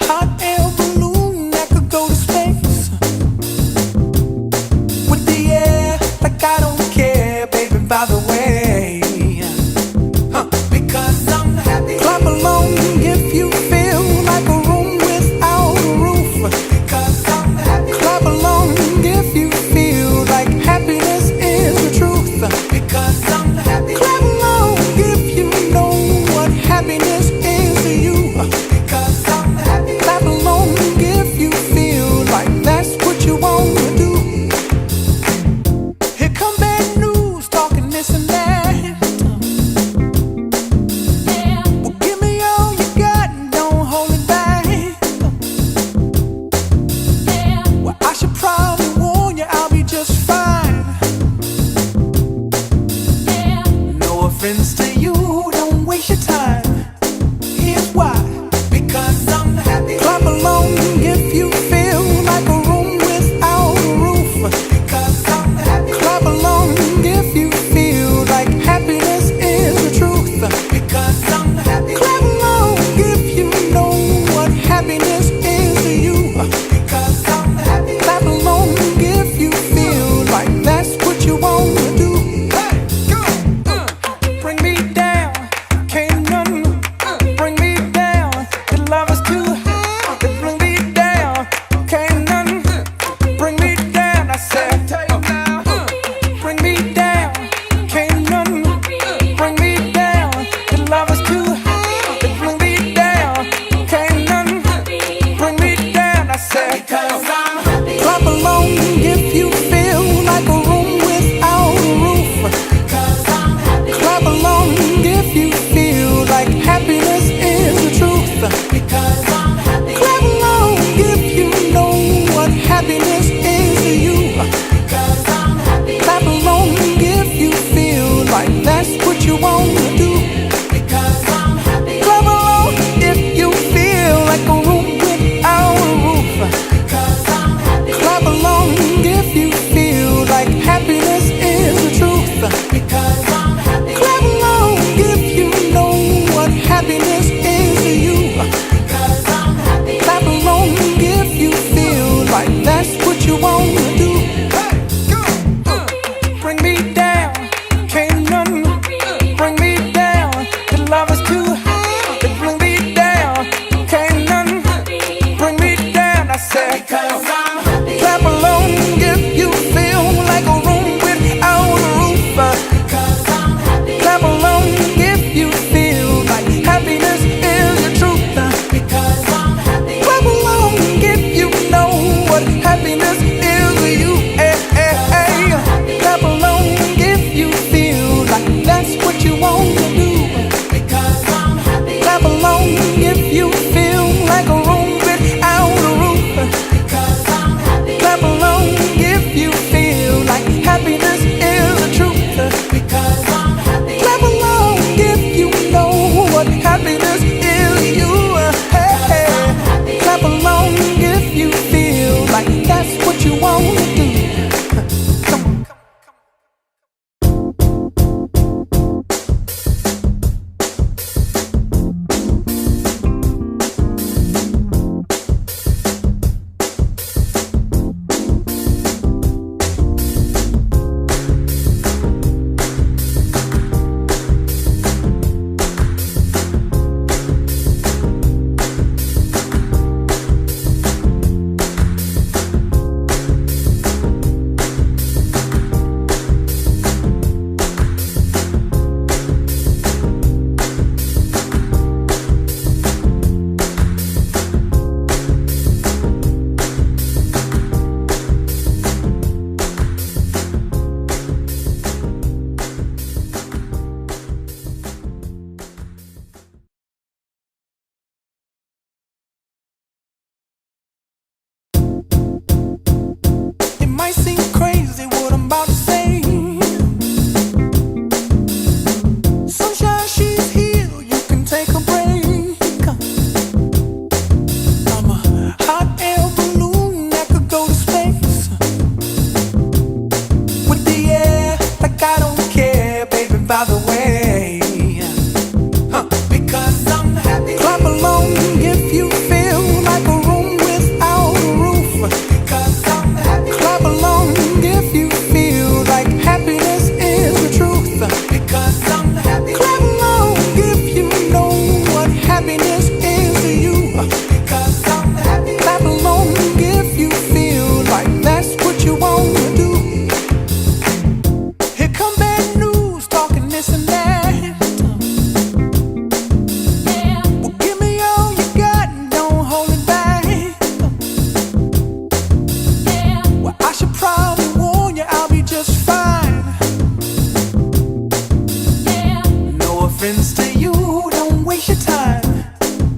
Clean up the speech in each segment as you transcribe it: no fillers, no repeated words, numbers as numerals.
Hot air balloon that could go to space. don't waste your time. Here's why. Because I'm happy. Clap along if you feel like a room without a roof. Because I'm happy. Clap along if you feel like happiness is the truth. Because I'm happy. Clap along if you know what happiness is to you. Because I'm happy. Clap along if you feel like that's what you want to do. Bring me down, can't none bring me down. The love is too high. Bring me down, can't none bring me down. I said, bring me down, can't none bring me down. The love is too high. Bring me down, can't none bring me down. I said, because I'm happy. Clap along if you feel like a room without a roof. Because I'm happy. Clap along if you feel like happiness is the truth. Because I'm happy. Clap along if you know what happiness is to you. Because I'm happy. Clap along if you feel like that's what you want to do. Because I'm happy. Clap along if you feel like a room without a roof. Because I'm happy. Clap along if you feel like happiness is the truth. Because I'm happy. Clap along if you know what happiness is to you. Because I'm happy. Clap along if you feel like that's what you want to do. Bring me down, can't none bring me down. The love is too high. Bring me down, can't none bring me down. I said, because I'm happy. Clap along if you feel like a room without a roof. Because I'm happy. Clap along if you feel like happiness is the truth. Because I'm happy. Clap along if you know what happiness is to you. Clap along if you feel like that's what you want to do. Because I'm happy. Clap along if you feel like a room without a roof. Because I'm happy. Clap along if you feel like happiness is the truth. Because I'm happy. Clap along if you know what happiness is to you. Clap along if you feel like that's what you want to do. Come on. It might seem crazy what I'm about to say. Sunshine, she's here, you can take a break. I'm a hot air balloon that could go to space. With the air, like I don't care, baby, by the way. Because I'm happy. Clap along if you feel like a room without a roof. Because I'm happy. Clap along if you feel like happiness is the truth. Because I'm happy. Clap along if you know what happiness is to you. Because I'm happy. Clap along if you feel like that's what you want to do. Here come bad news, talking this and that. Well, give me all you got and don't hold it back. Well, I should probably warn you, I'll be just fine. No offense to you, don't waste your time.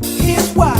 Here's why.